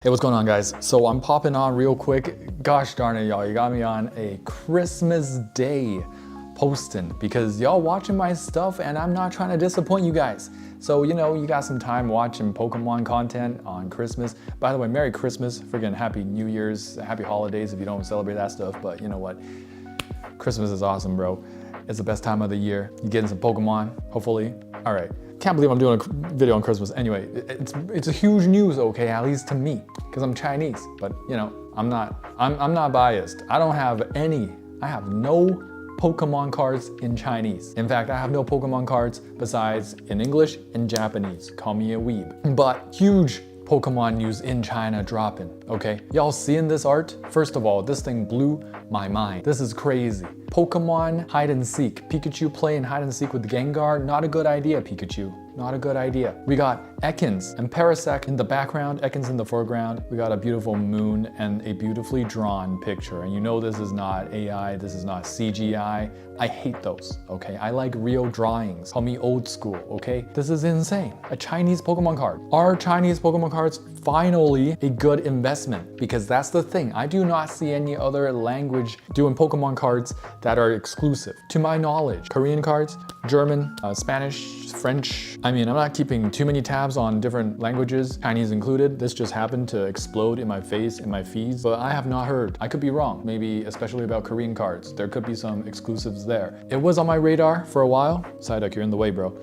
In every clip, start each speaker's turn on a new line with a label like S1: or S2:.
S1: Hey, what's going on, guys? So I'm popping on real quick. Gosh darn it, y'all. You got me on a Christmas Day posting because y'all watching my stuff and I'm not trying to disappoint you guys. So, you know, you got some time watching Pokemon content on Christmas. By the way, Merry Christmas, friggin' Happy New Year's, Happy Holidays if you don't celebrate that stuff. But you know what? Christmas is awesome, bro. It's the best time of the year. You're getting some Pokemon, hopefully. All right. Can't believe I'm doing a video on Christmas. Anyway, it's a huge news, okay, at least to me, because I'm Chinese. But you know, I'm not biased. I have no Pokemon cards in Chinese. In fact, I have no Pokemon cards besides in English and Japanese. Call me a weeb. But huge Pokemon news in China dropping, okay? Y'all seeing this art? First of all, this thing blew my mind. This is crazy. Pokemon hide and seek. Pikachu playing hide and seek with Gengar. Not a good idea, Pikachu. Not a good idea. We got Ekans and Parasect in the background, Ekans in the foreground. We got a beautiful moon and a beautifully drawn picture. And you know this is not AI, this is not CGI. I hate those, okay? I like real drawings. Call me old school, okay? This is insane. A Chinese Pokemon card. Are Chinese Pokemon cards finally a good investment? Because that's the thing. I do not see any other language doing Pokemon cards that are exclusive. To my knowledge, Korean cards, German, Spanish, French. I mean, I'm not keeping too many tabs on different languages, Chinese included. This just happened to explode in my face, in my feeds, but I have not heard. I could be wrong, maybe especially about Korean cards. There could be some exclusives there. It was on my radar for a while. Psyduck, you're in the way, bro.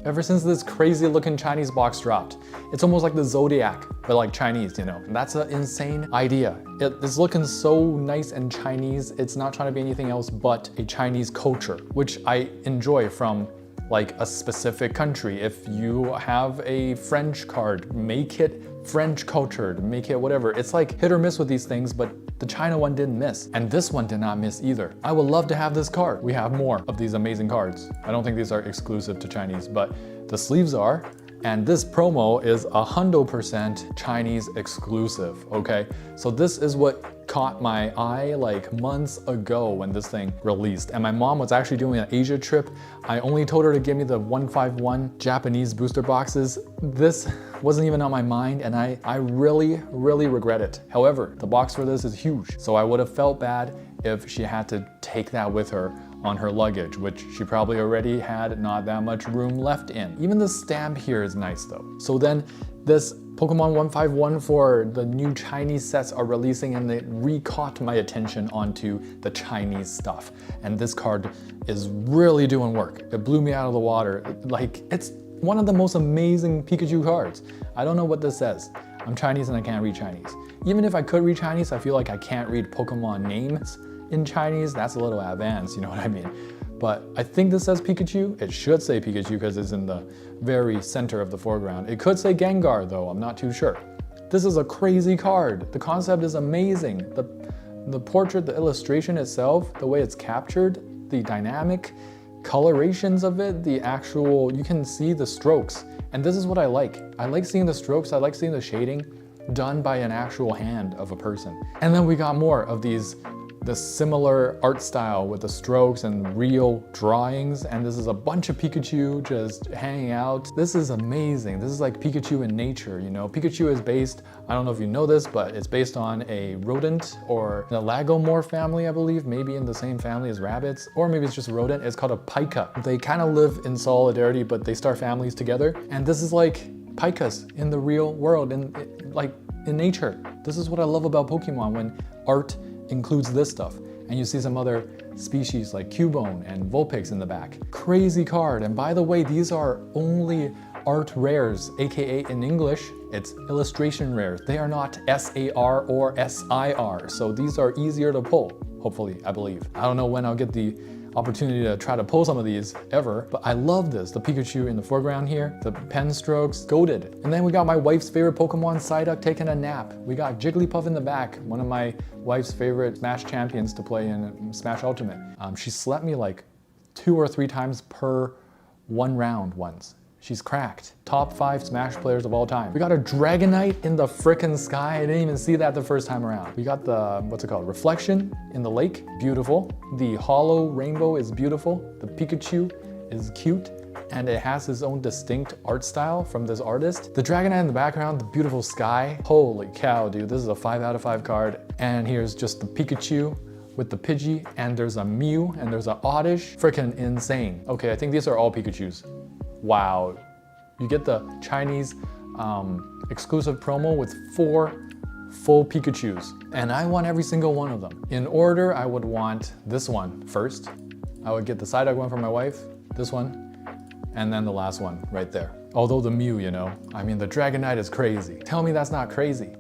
S1: Ever since this crazy looking Chinese box dropped. It's almost like the Zodiac, but like Chinese, you know? And that's an insane idea. It's looking so nice and Chinese. It's not trying to be anything else but a Chinese culture, which I enjoy from like a specific country. If you have a French card, make it French cultured, make it whatever. It's like hit or miss with these things, but the China one didn't miss, and this one did not miss either. I would love to have this card. We have more of these amazing cards. I don't think these are exclusive to Chinese, but the sleeves are, and this promo is 100% Chinese exclusive, okay? So this is what caught my eye like months ago when this thing released. And my mom was actually doing an Asia trip. I only told her to give me the 151 Japanese booster boxes. This wasn't even on my mind, and I really regret it. However, the box for this is huge. So I would have felt bad if she had to take that with her on her luggage, which she probably already had not that much room left in. Even the stamp here is nice though. So then this Pokemon 151 for the new Chinese sets are releasing, and it re-caught my attention onto the Chinese stuff. And this card is really doing work. It blew me out of the water. Like, it's one of the most amazing Pikachu cards. I don't know what this says. I'm Chinese and I can't read Chinese. Even if I could read Chinese, I feel like I can't read Pokemon names in Chinese. That's a little advanced, you know what I mean? But I think this says Pikachu. It should say Pikachu because it's in the very center of the foreground. It could say Gengar though, I'm not too sure. This is a crazy card. The concept is amazing. The portrait, the illustration itself, the way it's captured, the dynamic colorations of it, the actual, you can see the strokes. And this is what I like. I like seeing the strokes, I like seeing the shading done by an actual hand of a person. And then we got more of these the similar art style with the strokes and real drawings, and this is a bunch of Pikachu just hanging out. This is amazing. This is like Pikachu in nature, you know? Pikachu is based, I don't know if you know this, but it's based on a rodent or the Lagomorph family, I believe, maybe in the same family as rabbits, or maybe it's just a rodent. It's called a pika. They kind of live in solidarity, but they start families together. And this is like pikas in the real world, like in nature. This is what I love about Pokemon, when art includes this stuff. And you see some other species like Cubone and Vulpix in the back. Crazy card. And by the way, these are only art rares, AKA in English, it's illustration rares. They are not SAR or SIR. So these are easier to pull, hopefully, I believe. I don't know when I'll get the opportunity to try to pull some of these ever, but I love this. The Pikachu in the foreground here, the pen strokes, goated. And then we got my wife's favorite Pokemon, Psyduck, taking a nap. We got Jigglypuff in the back, one of my wife's favorite Smash champions to play in Smash Ultimate. She slept me like 2 or 3 times per one round once. She's cracked. Top 5 Smash players of all time. We got a Dragonite in the frickin' sky. I didn't even see that the first time around. We got the, what's it called? Reflection in the lake, beautiful. The holo rainbow is beautiful. The Pikachu is cute. and it has its own distinct art style from this artist. The Dragonite in the background, the beautiful sky. Holy cow, dude, this is a 5 out of 5 card. And here's just the Pikachu with the Pidgey, and there's a Mew, and there's a Oddish. Freaking insane. Okay, I think these are all Pikachus. Wow. You get the Chinese exclusive promo with 4 full Pikachus. And I want every single one of them. In order, I would want this one first. I would get the Psyduck one for my wife, this one, and then the last one right there. Although the Mew, you know, I mean, the Dragonite is crazy. Tell me that's not crazy.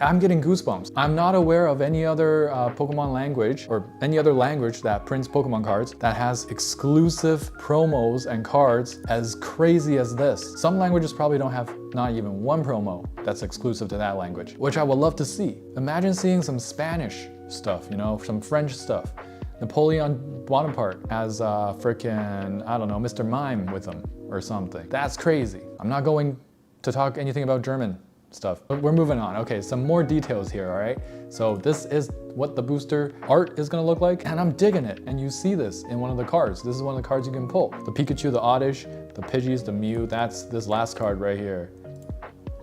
S1: I'm getting goosebumps. I'm not aware of any other Pokemon language or any other language that prints Pokemon cards that has exclusive promos and cards as crazy as this. Some languages probably don't have not even one promo that's exclusive to that language, which I would love to see. Imagine seeing some Spanish stuff, you know, some French stuff. Napoleon Bonaparte has frickin', I don't know, Mr. Mime with him or something. That's crazy. I'm not going to talk anything about German stuff, but we're moving on. Okay, some more details here, all right? So this is what the booster art is gonna look like, and I'm digging it. And you see this in one of the cards. This is one of the cards you can pull. The Pikachu, the Oddish, the Pidgeys, the Mew, that's this last card right here.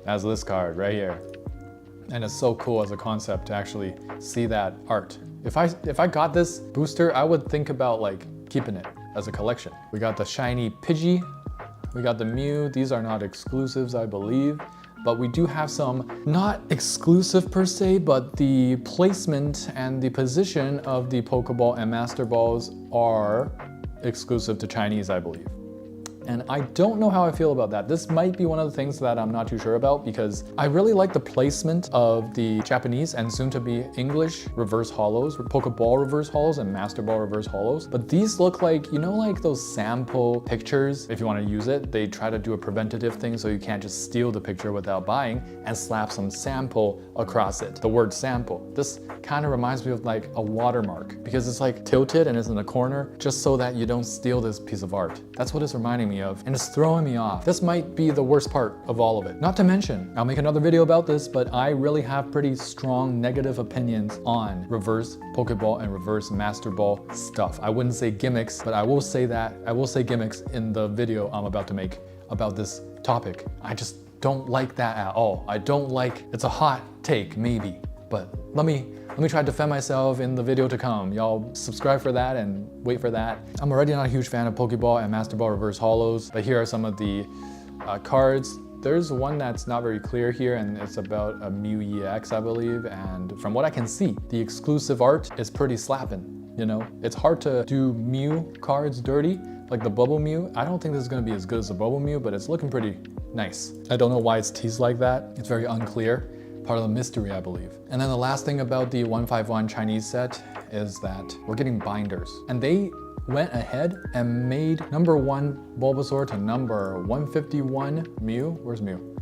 S1: That's this card right here. And it's so cool as a concept to actually see that art. If I got this booster, I would think about like keeping it as a collection. We got the shiny Pidgey, we got the Mew. These are not exclusives, I believe, but we do have some not exclusive per se, but the placement and the position of the Pokeball and Master Balls are exclusive to Chinese, I believe. And I don't know how I feel about that. This might be one of the things that I'm not too sure about because I really like the placement of the Japanese and soon to be English reverse holos, Pokeball reverse holos and Master Ball reverse holos. But these look like, you know, like those sample pictures, if you want to use it, they try to do a preventative thing so you can't just steal the picture without buying and slap some sample across it. The word sample. This kind of reminds me of like a watermark because it's like tilted and it's in the corner just so that you don't steal this piece of art. That's what it's reminding me of, and it's throwing me off. This might be the worst part of all of it. Not to mention, I'll make another video about this, but I really have pretty strong negative opinions on reverse Pokeball and reverse Master Ball stuff. I wouldn't say gimmicks, but I will say gimmicks in the video I'm about to make about this topic. I just don't like that at all. I don't like, it's a hot take maybe, but let me try to defend myself in the video to come. Y'all subscribe for that and wait for that. I'm already not a huge fan of Pokeball and Master Ball reverse holos, but here are some of the cards. There's one that's not very clear here, and it's about a Mew EX, I believe. And from what I can see, the exclusive art is pretty slapping. You know, it's hard to do Mew cards dirty, like the Bubble Mew. I don't think this is gonna be as good as the Bubble Mew, but it's looking pretty nice. I don't know why it's teased like that. It's very unclear. Part of the mystery, I believe. And then the last thing about the 151 Chinese set is that we're getting binders. And they went ahead and made number 1 Bulbasaur to number 151 Mew. Where's Mew?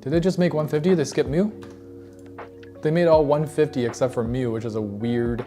S1: Did they just make 150? They skipped Mew? They made all 150 except for Mew, which is a weird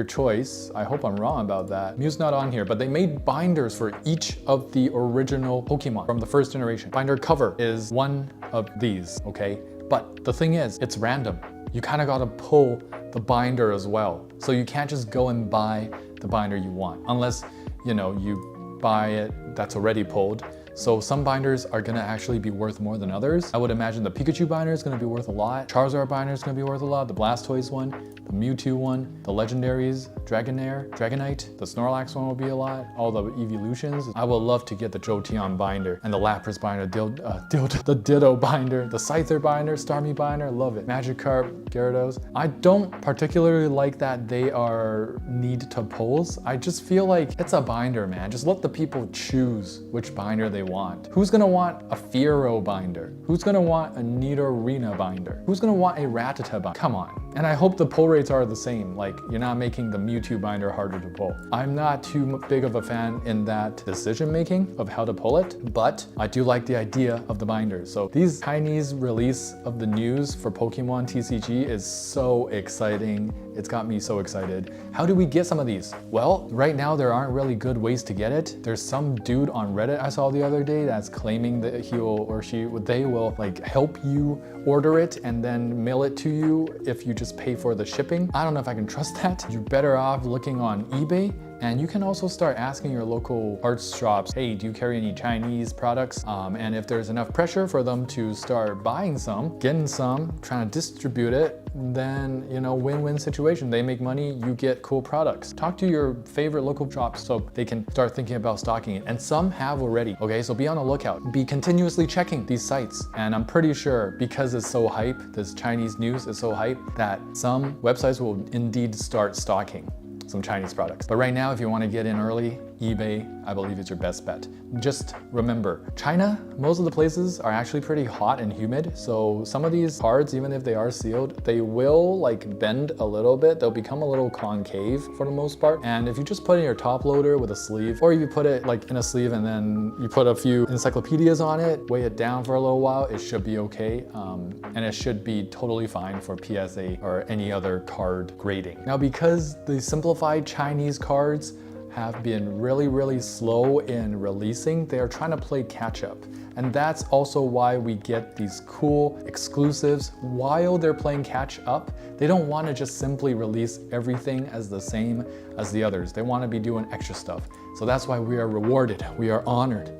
S1: choice. I hope I'm wrong about that. Mew's not on here, but they made binders for each of the original Pokemon from the first generation. Binder cover is one of these, okay? But the thing is, it's random. You kind of got to pull the binder as well. So you can't just go and buy the binder you want, unless, you know, you buy it that's already pulled. So some binders are gonna actually be worth more than others. I would imagine the Pikachu binder is gonna be worth a lot. Charizard binder is gonna be worth a lot. The Blastoise one, the Mewtwo one, the Legendaries, Dragonair, Dragonite, the Snorlax one will be a lot. All the evolutions. I would love to get the Jolteon binder and the Lapras binder, the Ditto binder, the Scyther binder, Starmie binder, love it. Magikarp, Gyarados. I don't particularly like that they are need to pulls. I just feel like it's a binder, man. Just let the people choose which binder they want. Who's gonna want a Fearow binder? Who's gonna want a Nidorina binder? Who's gonna want a Rattata binder? Come on. And I hope the pull rates are the same. Like, you're not making the Mewtwo binder harder to pull. I'm not too big of a fan in that decision making of how to pull it, but I do like the idea of the binders. So these Chinese release of the news for Pokemon TCG is so exciting. It's got me so excited. How do we get some of these? Well, right now there aren't really good ways to get it. There's some dude on Reddit I saw the other day that's claiming that he will or they will like help you order it and then mail it to you if you just pay for the shipping. I don't know if I can trust that. You're better off looking on eBay And you can also start asking your local arts shops, hey, do you carry any Chinese products? And if there's enough pressure for them to start buying some, getting some, trying to distribute it, then, you know, win-win situation. They make money, you get cool products. Talk to your favorite local shops so they can start thinking about stocking it. And some have already, okay? So be on the lookout. Be continuously checking these sites. And I'm pretty sure because it's so hype, this Chinese news is so hype, that some websites will indeed start stocking some Chinese products. But right now, if you want to get in early, eBay, I believe, is your best bet. Just remember, China, most of the places are actually pretty hot and humid. So some of these cards, even if they are sealed, they will like bend a little bit. They'll become a little concave for the most part. And if you just put in your top loader with a sleeve, or you put it like in a sleeve and then you put a few encyclopedias on it, weigh it down for a little while, it should be okay. And it should be totally fine for PSA or any other card grading. Now, because the simplified Chinese cards have been really slow in releasing, they are trying to play catch up. And that's also why we get these cool exclusives while they're playing catch up. They don't want to just simply release everything as the same as the others. They want to be doing extra stuff. So that's why we are rewarded, we are honored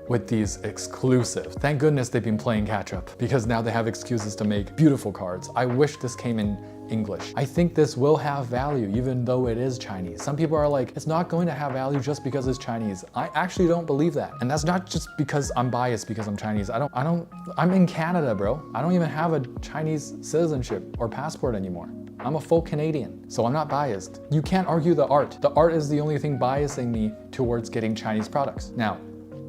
S1: with these exclusives. Thank goodness they've been playing catch up, because now they have excuses to make beautiful cards. I wish this came in English. I think this will have value even though it is Chinese. Some people are like, it's not going to have value just because it's Chinese. I actually don't believe that. And that's not just because I'm biased because I'm Chinese. I'm in Canada, bro. I don't even have a Chinese citizenship or passport anymore. I'm a full Canadian, so I'm not biased. You can't argue the art. The art is the only thing biasing me towards getting Chinese products. Now,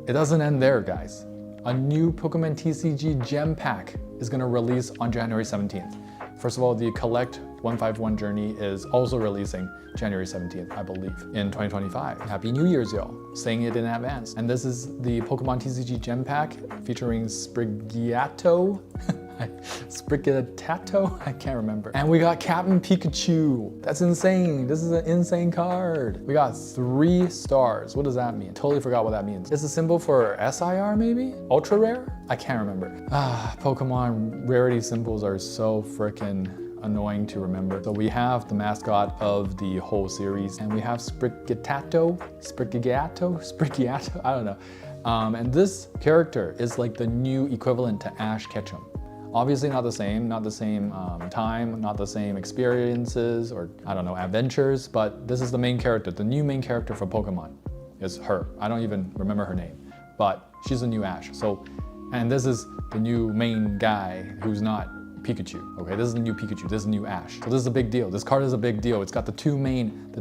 S1: it doesn't end there, guys. A new Pokemon TCG Gem Pack is gonna release on January 17th. First of all, the Collect 151 Journey is also releasing January 17th, I believe, in 2025. Happy New Year's, y'all. Saying it in advance. And this is the Pokemon TCG Gem Pack featuring Sprigato. Sprigato? I can't remember. And we got Captain Pikachu. That's insane. This is an insane card. We got 3 stars. What does that mean? Totally forgot what that means. It's a symbol for SIR maybe? Ultra rare? I can't remember. Pokemon rarity symbols are so freaking annoying to remember. So we have the mascot of the whole series, and we have Sprigato, I don't know. And this character is like the new equivalent to Ash Ketchum. Obviously not the same time, not the same experiences or, I don't know, adventures, but this is the main character. The new main character for Pokemon is her. I don't even remember her name, but she's a new Ash. So, and this is the new main guy who's not Pikachu. Okay, this is the new Pikachu, this is the new Ash. So this is a big deal. This card is a big deal. It's got the two main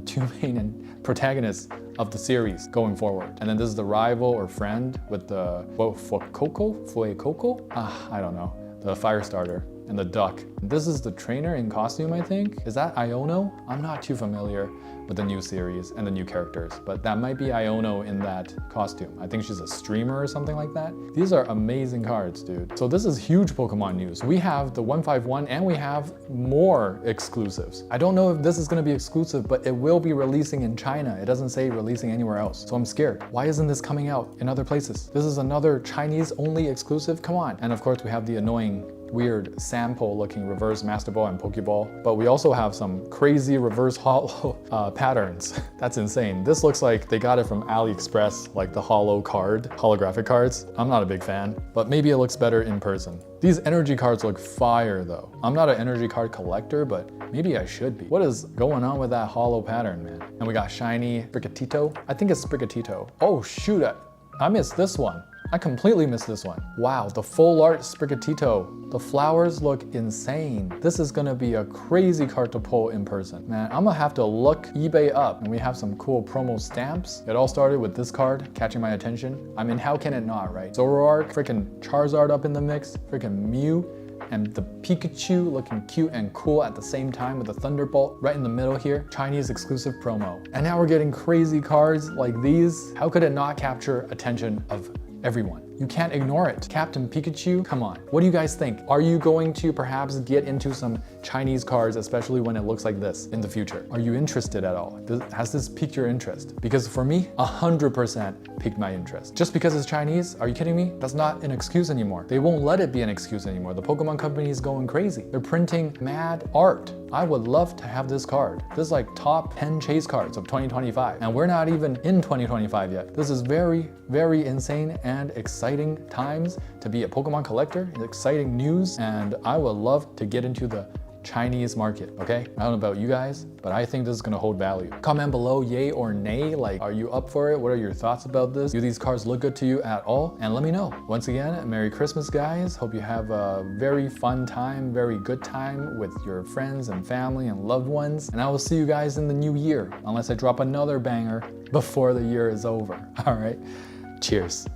S1: protagonists of the series going forward. And then this is the rival or friend with the Fuecoco? I don't know. The fire starter and the duck. This is the trainer in costume, I think. Is that Iono? I'm not too familiar with the new series and the new characters, but that might be Iono in that costume. I think she's a streamer or something like that. These are amazing cards, dude. So this is huge Pokemon news. We have the 151 and we have more exclusives. I don't know if this is gonna be exclusive, but it will be releasing in China. It doesn't say releasing anywhere else. So I'm scared. Why isn't this coming out in other places? This is another Chinese only exclusive, come on. And of course we have the annoying weird sample looking reverse Master Ball and Pokeball, but we also have some crazy reverse holo patterns. That's insane. This looks like they got it from AliExpress, like the holo card, holographic cards. I'm not a big fan, but maybe it looks better in person. These energy cards look fire though. I'm not an energy card collector, but maybe I should be. What is going on with that holo pattern, man? And we got shiny Sprigatito. I think it's Sprigatito. Oh shoot, I missed this one. I completely missed this one. Wow, the full art Sprigatito. The flowers look insane. This is gonna be a crazy card to pull in person. Man, I'm gonna have to look eBay up, and we have some cool promo stamps. It all started with this card catching my attention. I mean, how can it not, right? Zoroark, freaking Charizard up in the mix, freaking Mew, and the Pikachu looking cute and cool at the same time with the Thunderbolt right in the middle here. Chinese exclusive promo. And now we're getting crazy cards like these. How could it not capture attention of everyone? You can't ignore it. Captain Pikachu, come on. What do you guys think? Are you going to perhaps get into some Chinese cards, especially when it looks like this in the future? Are you interested at all? Has this piqued your interest? Because for me, 100% piqued my interest. Just because it's Chinese, are you kidding me? That's not an excuse anymore. They won't let it be an excuse anymore. The Pokemon company is going crazy. They're printing mad art. I would love to have this card. This is like top 10 chase cards of 2025. And we're not even in 2025 yet. This is very, very insane and exciting times to be a Pokemon collector. Exciting news. And I would love to get into the Chinese market, okay? I don't know about you guys, but I think this is gonna hold value. Comment below yay or nay, like, are you up for it? What are your thoughts about this? Do these cards look good to you at all? And let me know. Once again, Merry Christmas, guys. Hope you have a very fun time, very good time with your friends and family and loved ones. And I will see you guys in the new year, unless I drop another banger before the year is over, all right? Cheers.